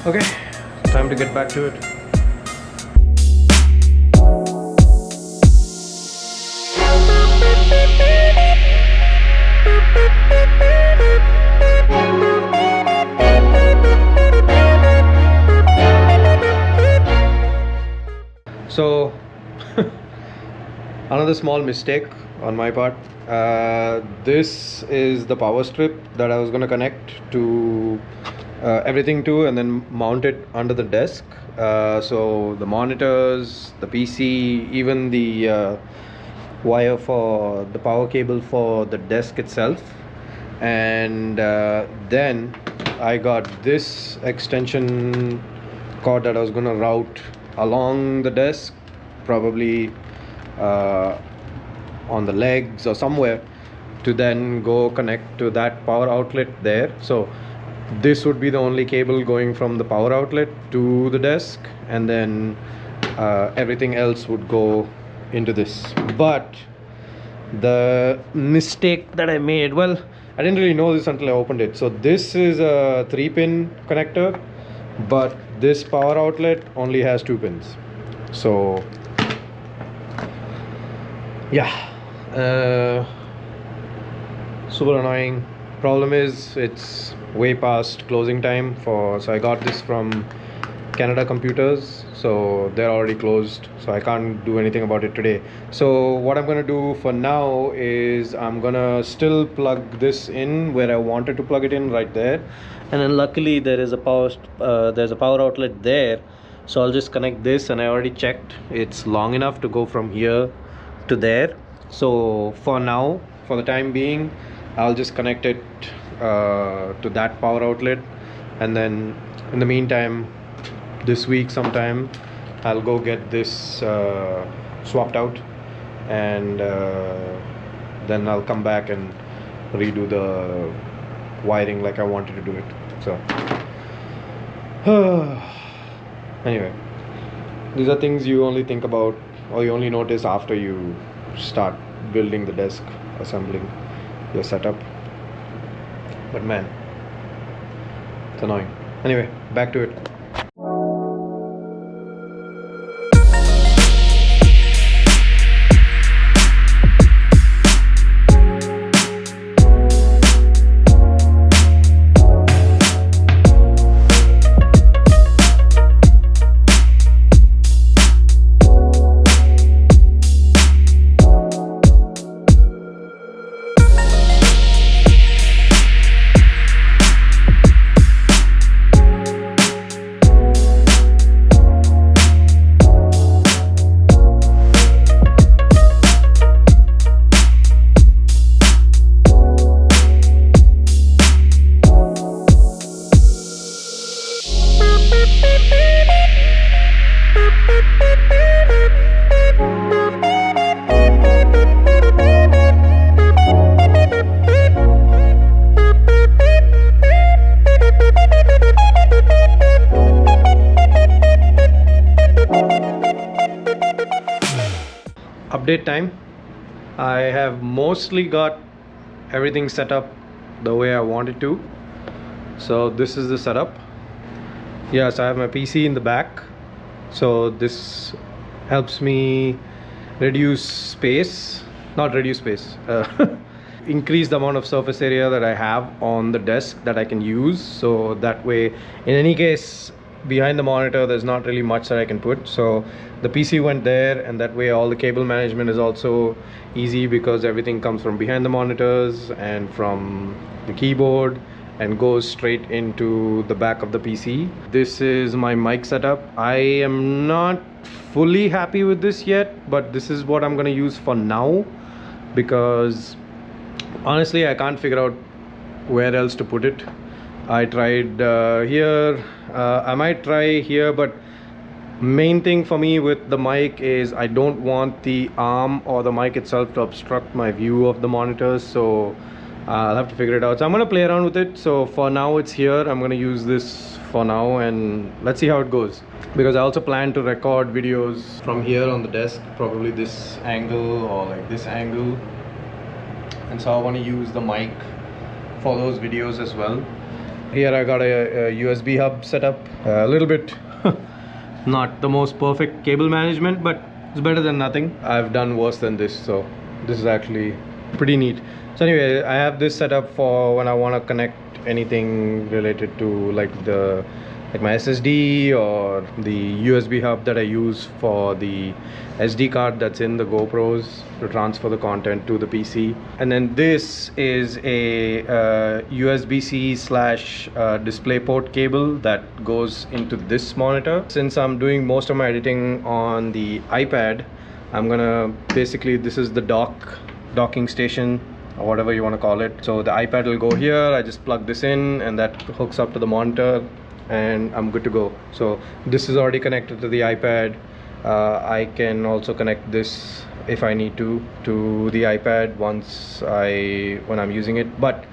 Okay, time to get back to it. So another small mistake on my part. This is the power strip that I was going to connect to everything to, and then mount it under the desk. So the monitors, the PC, even the wire for the power cable for the desk itself. And then I got this extension cord that I was going to route along the desk, probably on the legs or somewhere, to then go connect to that power outlet there. So this would be the only cable going from the power outlet to the desk, and then everything else would go into this. But the mistake that I made, well, I didn't really know this until I opened it. So this is a 3-pin connector, but this power outlet only has 2 pins. So yeah, super annoying. Problem is it's way past closing time so I got this from Canada Computers, so they're already closed, so I can't do anything about it today. So what I'm gonna do for now is I'm gonna still plug this in where I wanted to plug it in, right there, and then luckily there is a there's a power outlet there, so I'll just connect this, and I already checked it's long enough to go from here to there. So for now, for the time being, I'll just connect it to that power outlet, and then in the meantime, this week sometime, I'll go get this swapped out, and then I'll come back and redo the wiring like I wanted to do it. So anyway, these are things you only think about, or you only notice after you start building the desk, assembling your setup. But man, it's annoying. Anyway, back to it. Update time. I have mostly got everything set up the way I wanted to. So this is the setup. Yes, I have my PC in the back, so this helps me reduce space, not reduce space, increase the amount of surface area that I have on the desk that I can use. So that way, in any case, behind the monitor there's not really much that I can put, so the PC went there, and that way all the cable management is also easy, because everything comes from behind the monitors and from the keyboard and goes straight into the back of the PC. This is my mic setup. I am not fully happy with this yet, but this is what I'm gonna use for now, because honestly I can't figure out where else to put it. I tried here, I might try here, but main thing for me with the mic is I don't want the arm or the mic itself to obstruct my view of the monitors, so I'll have to figure it out. So I'm gonna play around with it. So for now it's here, I'm gonna use this for now, and let's see how it goes, because I also plan to record videos from here on the desk, probably this angle or like this angle, and so I want to use the mic for those videos as well. Here I got a USB hub set up. A little bit not the most perfect cable management, but it's better than nothing. I've done worse than this, so this is actually pretty neat. So anyway, I have this set up for when I want to connect anything related to like my SSD or the USB hub that I use for the SD card that's in the GoPros to transfer the content to the PC. And then this is a USB-C slash DisplayPort cable that goes into this monitor. Since I'm doing most of my editing on the iPad, I'm gonna basically, this is the docking station or whatever you want to call it. So the iPad will go here, I just plug this in and that hooks up to the monitor and I'm good to go. So this is already connected to the iPad. I can also connect this if I need to the iPad when I'm using it. But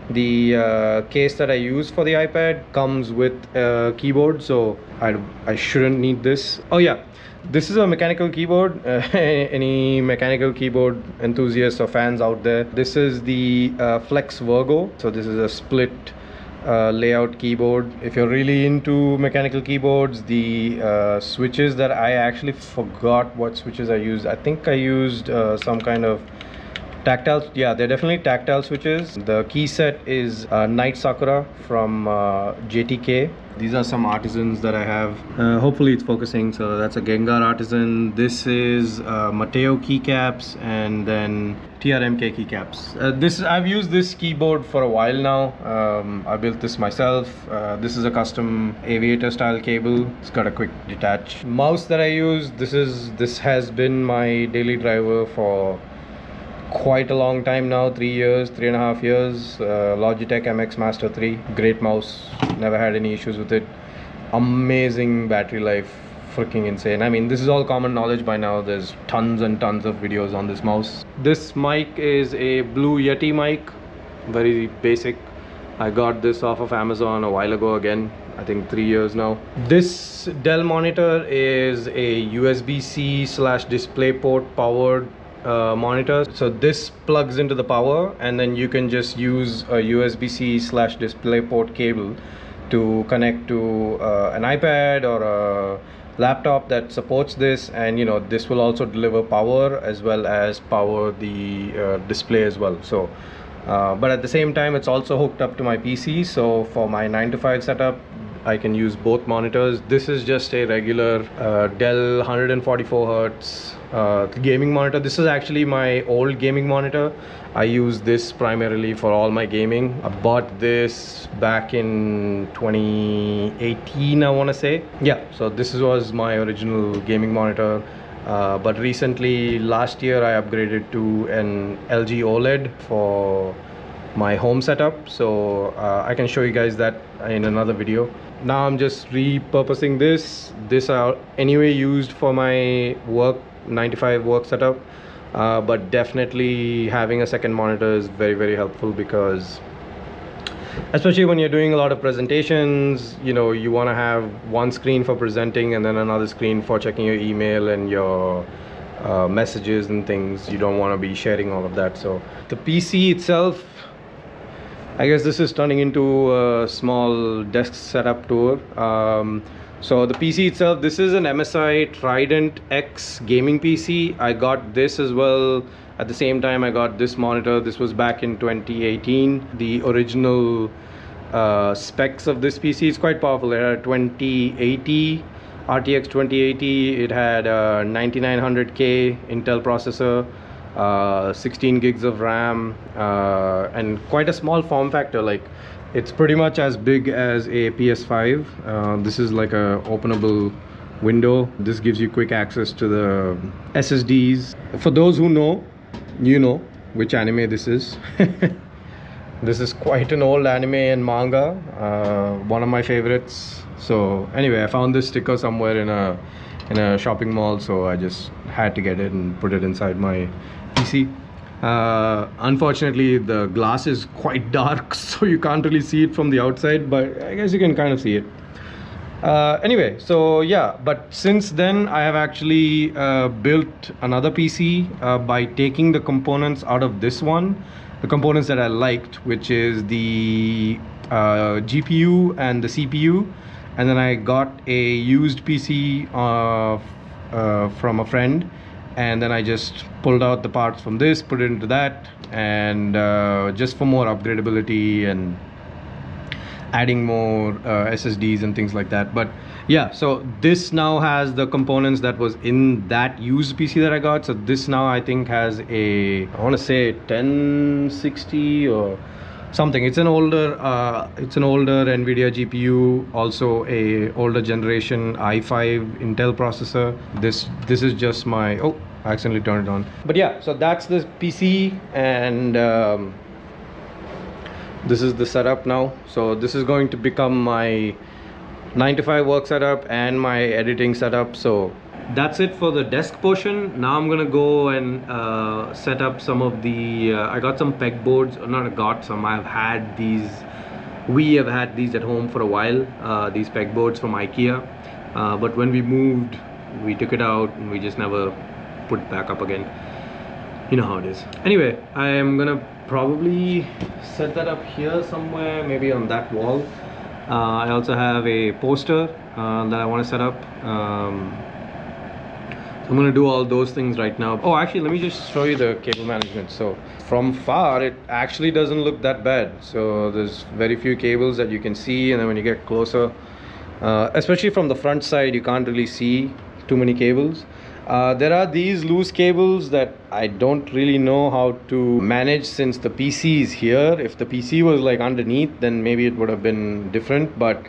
the case that I use for the iPad comes with a keyboard, so I shouldn't need this. Oh yeah, this is a mechanical keyboard. Any mechanical keyboard enthusiasts or fans out there, this is the Flex Virgo. So this is a split layout keyboard. If you're really into mechanical keyboards, the switches that I actually forgot what switches I used. I think I used some kind of tactile. Yeah, they're definitely tactile switches. The key set is Night Sakura from JTK. These are some artisans that I have. Hopefully it's focusing. So that's a Gengar artisan. This is Mateo keycaps, and then TRMK keycaps. I've used this keyboard for a while now. I built this myself. This is a custom aviator style cable. It's got a quick detach. Mouse that I use. This has been my daily driver for quite a long time now, 3.5 years. Logitech MX Master 3, great mouse, never had any issues with it. Amazing battery life, freaking insane. I mean, this is all common knowledge by now. There's tons and tons of videos on this mouse. This mic is a Blue Yeti mic, very basic. I got this off of Amazon a while ago, again, I think 3 years now. This Dell monitor is a USB-C slash DisplayPort powered monitor. So this plugs into the power, and then you can just use a USB-C slash DisplayPort cable to connect to an iPad or a laptop that supports this, and this will also deliver power as well as power the display as well. So but at the same time, it's also hooked up to my PC, so for my 9 to 5 setup I can use both monitors. This is just a regular Dell 144Hz gaming monitor. This is actually my old gaming monitor. I use this primarily for all my gaming. I bought this back in 2018, I want to say. Yeah, so this was my original gaming monitor. But recently, last year, I upgraded to an LG OLED for my home setup. So I can show you guys that in another video. Now I'm just repurposing this. This I anyway used for my work 9 to 5 work setup, but definitely having a second monitor is very, very helpful, because especially when you're doing a lot of presentations, you want to have one screen for presenting and then another screen for checking your email and your messages and things. You don't want to be sharing all of that. So the PC itself, I guess this is turning into a small desk setup tour. So the PC itself, this is an MSI Trident X gaming PC. I got this as well at the same time I got this monitor. This was back in 2018. The original specs of this PC is quite powerful. It had a 2080 RTX 2080. It had a 9900K Intel processor, 16 gigs of RAM, and quite a small form factor. Like, it's pretty much as big as a PS5. This is like a openable window. This gives you quick access to the SSDs. For those who know, you know which anime this is. This is quite an old anime and manga, one of my favorites. So anyway, I found this sticker somewhere in a shopping mall, so I just had to get it and put it inside my PC. Unfortunately, the glass is quite dark, so you can't really see it from the outside, but I guess you can kind of see it. Anyway, so yeah, but since then I have actually built another PC by taking the components out of this one the components that I liked, which is the GPU and the CPU. And then I got a used PC from a friend, and then I just pulled out the parts from this, put it into that, and just for more upgradability and adding more SSDs and things like that. But yeah, so this now has the components that was in that used PC that I got. So this now I think has a, I want to say 1060 or something. It's an older NVIDIA GPU, also a older generation i5 Intel processor. This is just my, oh, I accidentally turned it on. But yeah, so that's the PC, and this is the setup now. So this is going to become my 9 to 5 work setup and my editing setup. So that's it for the desk portion. Now I'm gonna go and set up some of the I got some pegboards, or not I got some, I've had these, we have had these at home for a while, these pegboards from IKEA, but when we moved we took it out and we just never put it back up again. You know how it is. Anyway, I am gonna probably set that up here somewhere, maybe on that wall. I also have a poster that I want to set up. I'm going to do all those things right now. Oh, actually, let me just show you the cable management. So from far, it actually doesn't look that bad. So there's very few cables that you can see, and then when you get closer, especially from the front side, you can't really see too many cables. There are these loose cables that I don't really know how to manage, since the PC is here. If the PC was like underneath, then maybe it would have been different, but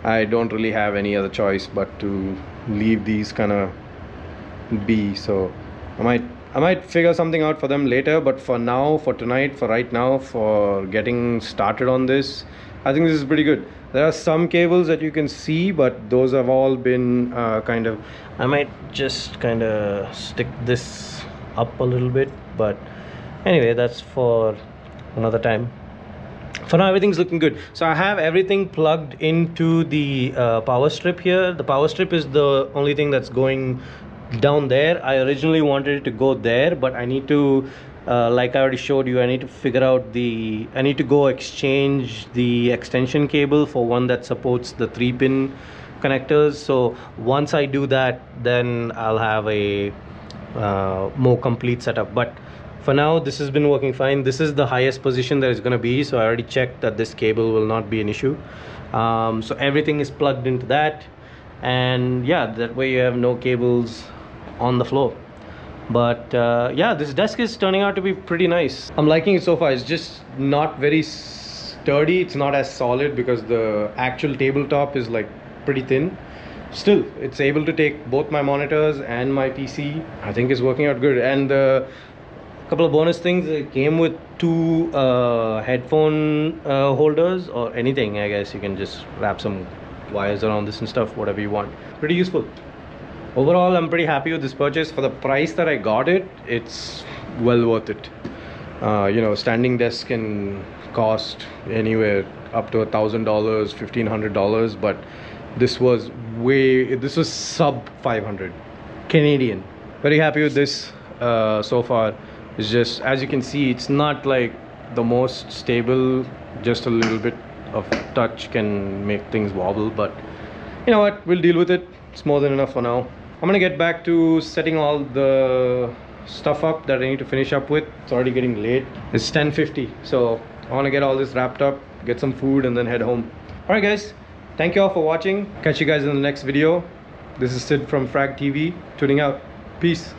I don't really have any other choice but to leave these kind of be. So I might figure something out for them later, but for now, for tonight, for right now, for getting started on this, I think this is pretty good. There are some cables that you can see, but those have all been kind of, I might just kind of stick this up a little bit, but anyway, that's for another time. For now, everything's looking good. So I have everything plugged into the power strip here. The power strip is the only thing that's going down there. I originally wanted it to go there, but I need to like I already showed you, I need to figure out I need to go exchange the extension cable for one that supports the 3-pin connectors. So once I do that, then I'll have a more complete setup. But for now, this has been working fine. This is the highest position that it's going to be, so I already checked that this cable will not be an issue. So everything is plugged into that, and yeah, that way you have no cables on the floor. But yeah, this desk is turning out to be pretty nice. I'm liking it so far. It's just not very sturdy. It's not as solid because the actual tabletop is like pretty thin. Still, it's able to take both my monitors and my PC. I think it's working out good. And a couple of bonus things, it came with 2 headphone holders, or anything. I guess you can just wrap some wires around this and stuff, whatever you want. Pretty useful. Overall, I'm pretty happy with this purchase. For the price that I got it, it's well worth it. You know, standing desk can cost anywhere up to $1,000, $1,500, but this was sub 500 Canadian. Very happy with this so far. It's just, as you can see, it's not like the most stable. Just a little bit of touch can make things wobble, but you know what, we'll deal with it. It's more than enough for now. I'm gonna get back to setting all the stuff up that I need to finish up with. It's already getting late. It's 10:50, so I want to get all this wrapped up, get some food, and then head home. All right, guys, thank you all for watching. Catch you guys in the next video. This is Sid from FRAG TV, tuning out. Peace.